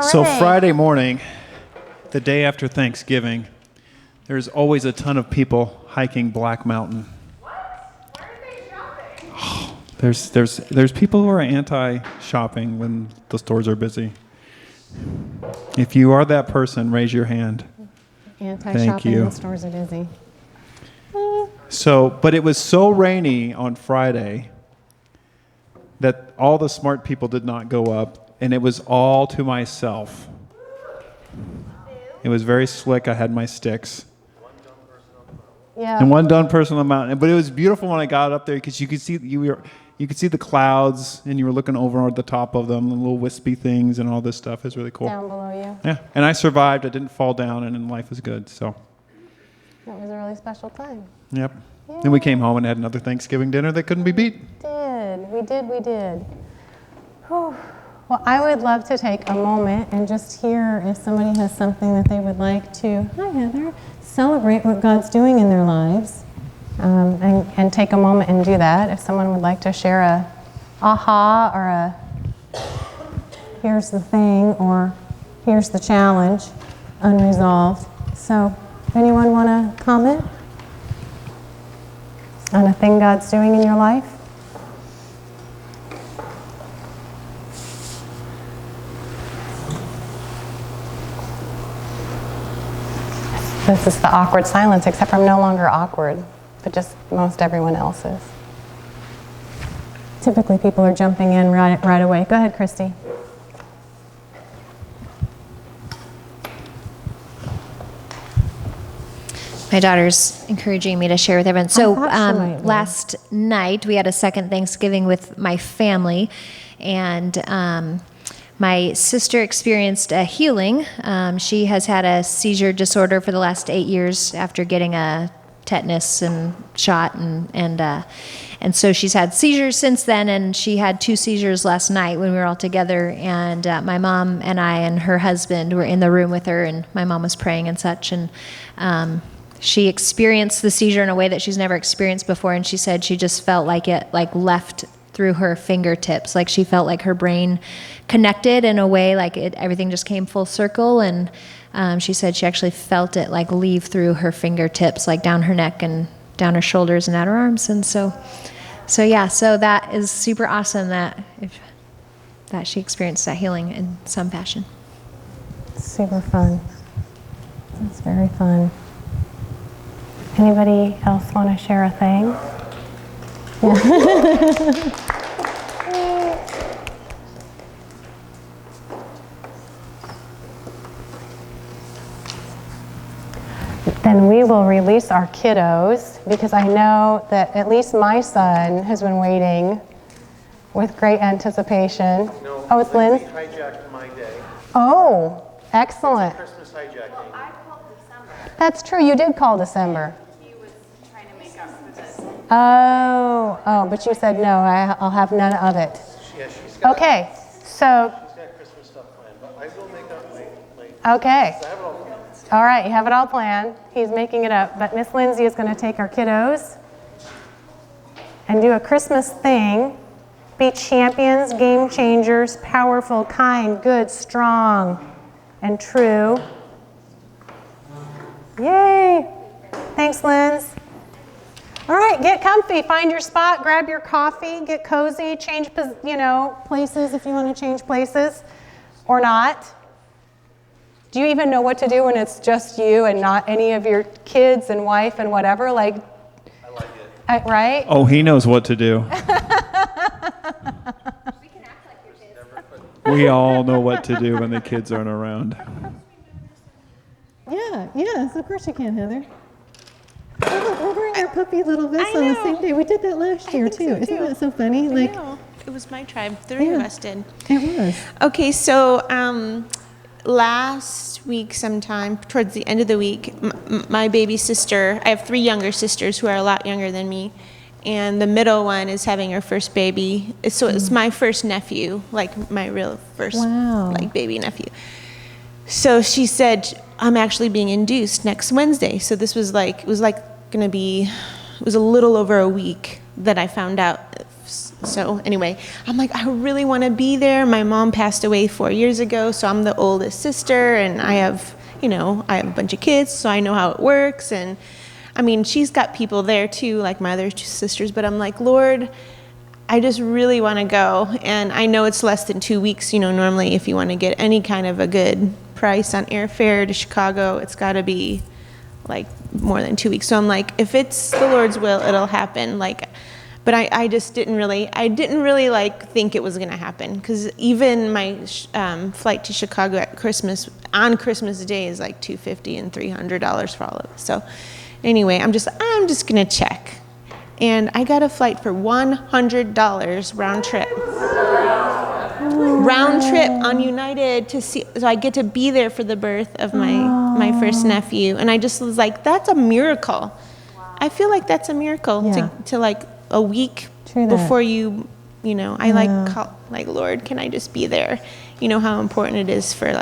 So Friday morning, the day after Thanksgiving, there's always a ton of people hiking Black Mountain. What? Where are they shopping? Oh, there's people who are anti-shopping when the stores are busy. If you are that person, raise your hand. Anti-shopping when stores are busy. So, but it was so rainy on Friday that all the smart people did not go up, and it was all to myself. It was very slick. I had my sticks. Yeah. And one dumb person on the mountain. But it was beautiful when I got up there because you could see the clouds, and you were looking over at the top of them, the little wispy things and all this stuff. It was really cool. Down below you. Yeah, and I survived. I didn't fall down, and life was good. So. That was a really special time. Yep. Yay. Then we came home and had another Thanksgiving dinner that couldn't be beat. We did. Whew. Well, I would love to take a moment and just hear if somebody has something that they would like to, hi Heather, celebrate what God's doing in their lives, and take a moment and do that. If someone would like to share a aha or a here's the thing or here's the challenge, unresolved. So, anyone want to comment on a thing God's doing in your life? This is the awkward silence, except I'm no longer awkward, but just most everyone else is. Typically people are jumping in right away. Go ahead, Christy. My daughter's encouraging me to share with everyone. So last night we had a second Thanksgiving with my family, and my sister experienced a healing. She has had a seizure disorder for the last 8 years after getting a tetanus and shot, and so she's had seizures since then, and she had 2 seizures last night when we were all together, and my mom and I and her husband were in the room with her, and my mom was praying and such, and she experienced the seizure in a way that she's never experienced before, and she said she just felt like it left through her fingertips, like she felt like her brain connected in a way, like everything just came full circle, and she said she actually felt it leave through her fingertips, down her neck and down her shoulders and out her arms, and so that is super awesome that she experienced that healing in some fashion. Super fun. That's very fun. Anybody else want to share a thing? Then we will release our kiddos, because I know that at least my son has been waiting with great anticipation. No, oh, it's Lynn? hijacked my day. Oh, excellent. Christmas hijacking. Well, I called December. That's true, you did call December. He was trying to make up for this. Oh, but you said no, I'll have none of it. Yeah, she's got, Okay, so, she's got Christmas stuff planned, but I will make up late. okay. I have it all planned. All right, you have it all planned. He's making it up. But Miss Lindsay is going to take our kiddos and do a Christmas thing. Be champions, game changers, powerful, kind, good, strong, and true. Yay! Thanks, Linz. All right, get comfy. Find your spot. Grab your coffee. Get cozy. Change, places if you want to change places or not. Do you even know what to do when it's just you and not any of your kids and wife and whatever? I like it. Right? Oh, he knows what to do. We can act like your kids. We all know what to do when the kids aren't around. Yeah, yes, of course you can, Heather. We're wearing our puppy little vests on the same day. We did that last year, too. Isn't that so funny? I know. It was my tribe. 3 of us did. It was. Okay, so last week sometime, towards the end of the week, my baby sister, I have 3 younger sisters who are a lot younger than me, and the middle one is having her first baby. So it's my first nephew, my real first baby nephew. So she said, I'm actually being induced next Wednesday. So this was it was a little over a week that I found out So anyway, I'm like, I really want to be there. My mom passed away 4 years ago, so I'm the oldest sister, and I have a bunch of kids, so I know how it works. And I mean, she's got people there too, like my other two sisters, but I'm like, Lord, I just really want to go. And I know it's less than 2 weeks. Normally if you want to get any kind of a good price on airfare to Chicago, it's got to be like more than 2 weeks. So I'm like, if it's the Lord's will, it'll happen. But I just didn't really like think it was going to happen, because even my flight to Chicago on Christmas Day is like $250 and $300 for all of it. So anyway, I'm just going to check. And I got a flight for $100 round trip. Round trip on United so I get to be there for the birth of my first nephew. And I just was like, that's a miracle. I feel like that's a miracle to like a week before I call, Lord, can I just be there? You know how important it is for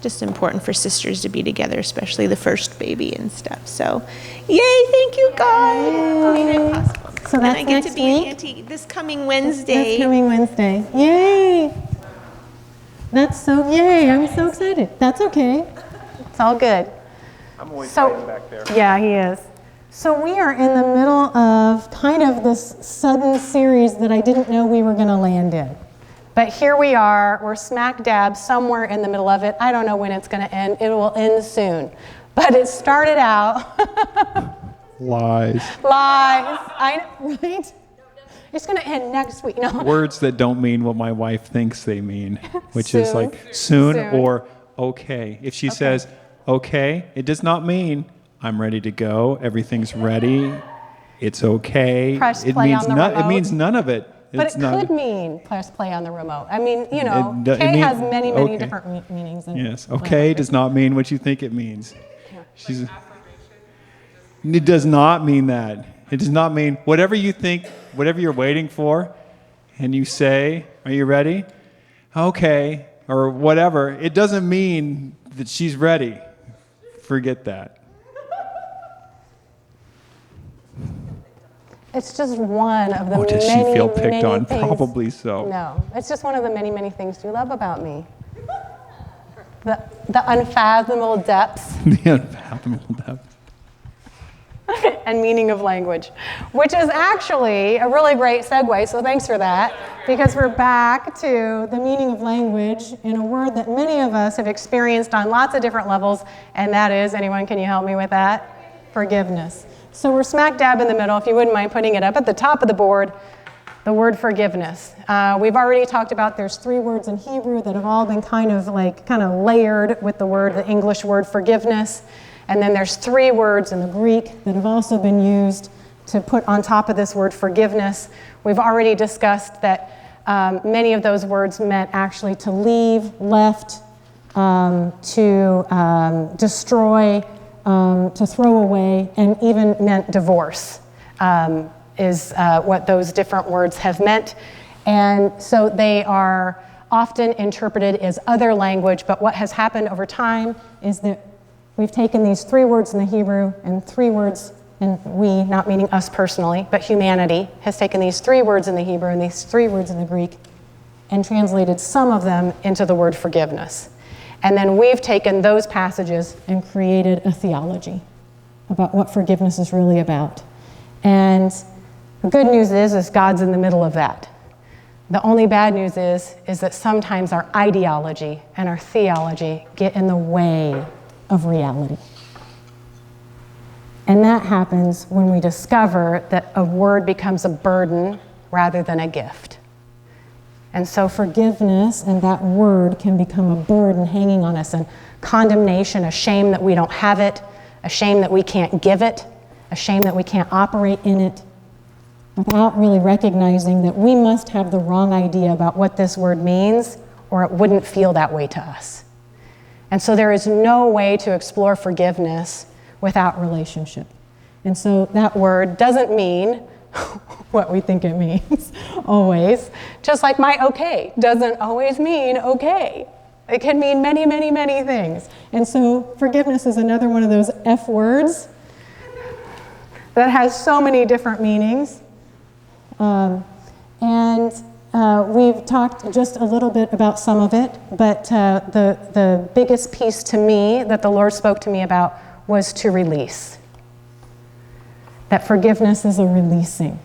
just important for sisters to be together, especially the first baby and stuff. So, yay, thank you, God. Made it possible. So that's and I get next to be week? an auntie this coming Wednesday. This coming Wednesday. Yay! Yay, I'm so excited. That's okay. It's all good. I'm always hiding back there. Yeah, he is. So we are in the middle of kind of this sudden series that I didn't know we were going to land in. But here we are. We're smack dab somewhere in the middle of it. I don't know when it's going to end. It will end soon. But it started out... Lies. Right? It's going to end next week. No. Words that don't mean what my wife thinks they mean, which is Soon. like soon or okay. If she says okay, it does not mean I'm ready to go. Everything's ready. It's okay. Press It play means on the remote. It means none of it. But It's it not. could mean press play on the remote. I mean, It has many okay. different meanings. Yes. Okay does not mean what you think it means. It does not mean that. It does not mean whatever you think, whatever you're waiting for, and you say, are you ready? Okay, or whatever. It doesn't mean that she's ready. Forget that. It's just one of the many, Does she feel picked many on? things. Probably so. No, it's just one of the many, many things you love about me. The unfathomable depths The unfathomable depth. and meaning of language, which is actually a really great segue, so thanks for that, because we're back to the meaning of language in a word that many of us have experienced on lots of different levels, and that is, anyone, can you help me with that? Forgiveness. So we're smack dab in the middle, if you wouldn't mind putting it up at the top of the board, the word forgiveness. We've already talked about there's 3 words in Hebrew that have all been kind of layered with the English word forgiveness. And then there's 3 words in the Greek that have also been used to put on top of this word forgiveness. We've already discussed that many of those words meant actually to leave, left, to destroy, to throw away, and even meant divorce is what those different words have meant. And so they are often interpreted as other language, but what has happened over time is that we've taken these 3 words in the Hebrew and 3 words, and we, not meaning us personally, but humanity, has taken these 3 words in the Hebrew and these 3 words in the Greek and translated some of them into the word forgiveness. And then we've taken those passages and created a theology about what forgiveness is really about. And the good news is God's in the middle of that. The only bad news is that sometimes our ideology and our theology get in the way of reality. And that happens when we discover that a word becomes a burden rather than a gift. And so forgiveness and that word can become a burden hanging on us, and condemnation, a shame that we don't have it, a shame that we can't give it, a shame that we can't operate in it, without really recognizing that we must have the wrong idea about what this word means, or it wouldn't feel that way to us. And so there is no way to explore forgiveness without relationship. And so that word doesn't mean what we think it means, always. Just like my okay doesn't always mean okay. It can mean many, many, many things. And so forgiveness is another one of those F words that has so many different meanings. And we've talked just a little bit about some of it, but the biggest piece to me that the Lord spoke to me about was to release. That forgiveness is a releasing.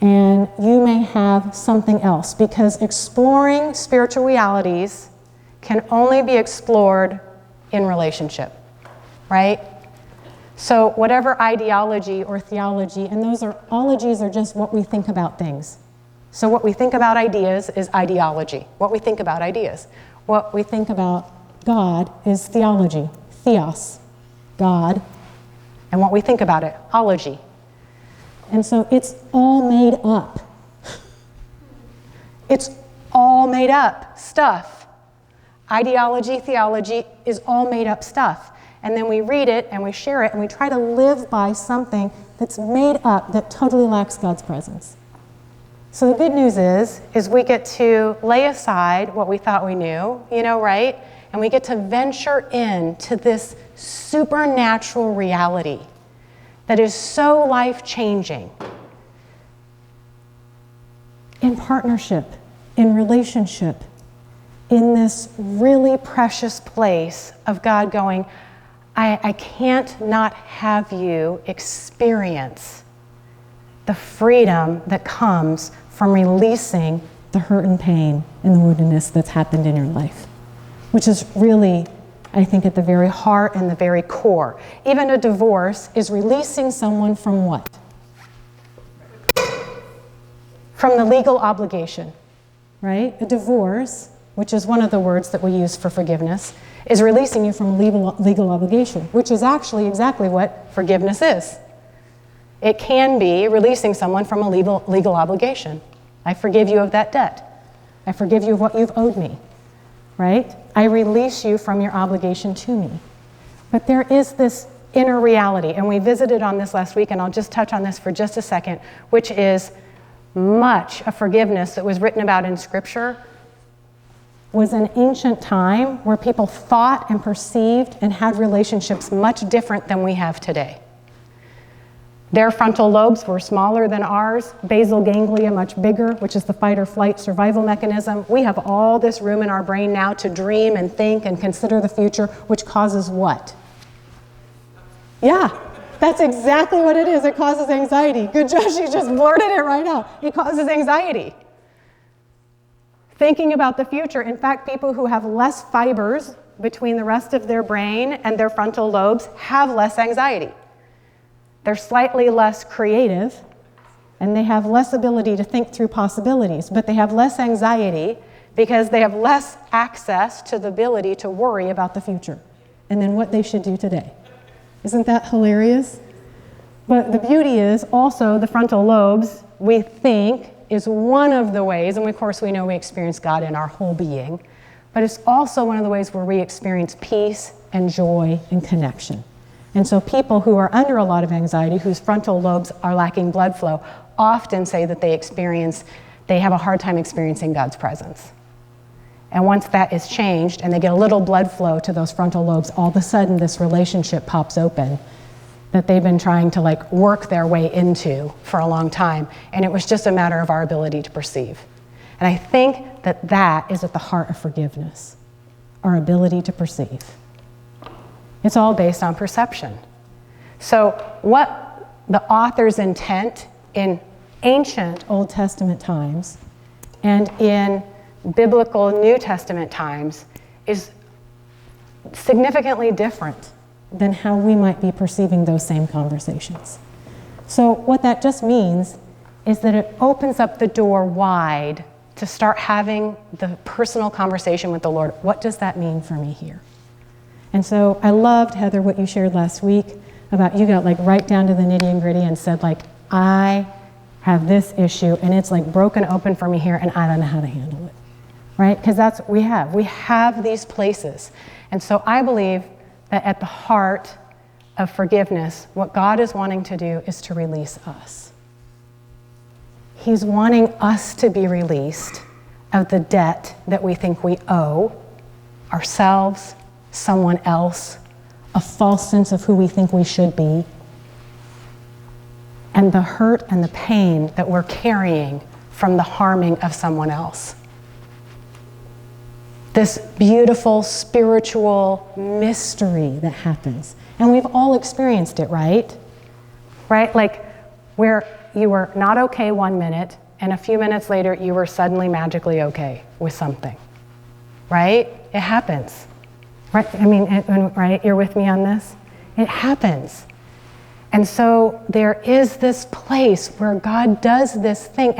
And you may have something else, because exploring spiritual realities can only be explored in relationship, right? So whatever ideology or theology, and ologies are just what we think about things. So what we think about ideas is ideology, what we think about ideas. What we think about God is theology, theos, God, and what we think about it, ology. And so it's all made up. It's all made up stuff. Ideology, theology is all made up stuff. And then we read it and we share it and we try to live by something that's made up that totally lacks God's presence. So the good news is we get to lay aside what we thought we knew, right? And we get to venture into this supernatural reality that is so life-changing. In partnership, in relationship, in this really precious place of God going, I can't not have you experience the freedom that comes from releasing the hurt and pain and the woundedness that's happened in your life, which is really, I think, at the very heart and the very core. Even a divorce is releasing someone from what? From the legal obligation, right? A divorce, which is one of the words that we use for forgiveness, is releasing you from legal obligation, which is actually exactly what forgiveness is. It can be releasing someone from a legal obligation. I forgive you of that debt. I forgive you of what you've owed me, right? I release you from your obligation to me. But there is this inner reality, and we visited on this last week, and I'll just touch on this for just a second, which is much of forgiveness that was written about in Scripture was an ancient time where people thought and perceived and had relationships much different than we have today. Their frontal lobes were smaller than ours, basal ganglia much bigger, which is the fight or flight survival mechanism. We have all this room in our brain now to dream and think and consider the future, which causes what? Yeah, that's exactly what it is. It causes anxiety. Good, Josh, you just blurted it right out. It causes anxiety. Thinking about the future. In fact, people who have less fibers between the rest of their brain and their frontal lobes have less anxiety. They're slightly less creative, and they have less ability to think through possibilities, but they have less anxiety because they have less access to the ability to worry about the future and then what they should do today. Isn't that hilarious? But the beauty is also the frontal lobes, we think, is one of the ways, and of course we know we experience God in our whole being, but it's also one of the ways where we experience peace and joy and connection. And so people who are under a lot of anxiety, whose frontal lobes are lacking blood flow, often say that they have a hard time experiencing God's presence. And once that is changed and they get a little blood flow to those frontal lobes, all of a sudden this relationship pops open that they've been trying to work their way into for a long time. And it was just a matter of our ability to perceive. And I think that is at the heart of forgiveness, our ability to perceive. It's all based on perception. So what the author's intent in ancient Old Testament times and in biblical New Testament times is significantly different than how we might be perceiving those same conversations. So what that just means is that it opens up the door wide to start having the personal conversation with the Lord. What does that mean for me here? And so I loved, Heather, what you shared last week about you got right down to the nitty and gritty and said I have this issue and it's broken open for me here and I don't know how to handle it, right? Because that's what we have. We have these places. And so I believe that at the heart of forgiveness, what God is wanting to do is to release us. He's wanting us to be released of the debt that we think we owe ourselves, someone else, a false sense of who we think we should be, and the hurt and the pain that we're carrying from the harming of someone else. This beautiful spiritual mystery that happens. And we've all experienced it, right? Right? Like where you were not okay 1 minute, and a few minutes later you were suddenly magically okay with something. Right? It happens. Right? I mean, right? You're with me on this? It happens. And so there is this place where God does this thing,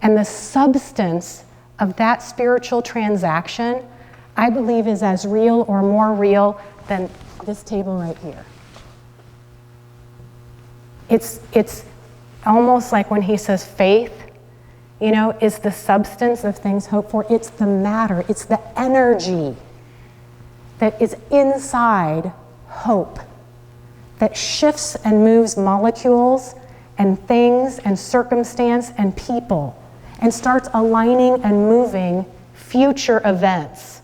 and the substance of that spiritual transaction, I believe, is as real or more real than this table right here. It's almost like when he says faith, you know, is the substance of things hoped for. It's the matter, it's the energy that is inside hope, that shifts and moves molecules and things and circumstance and people, and starts aligning and moving future events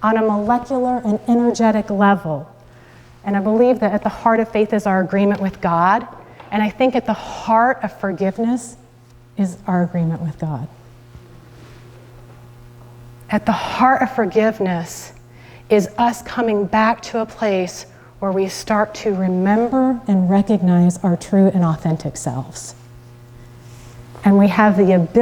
on a molecular and energetic level. And I believe that at the heart of faith is our agreement with God, and I think at the heart of forgiveness is our agreement with God. At the heart of forgiveness is us coming back to a place where we start to remember and recognize our true and authentic selves. And we have the ability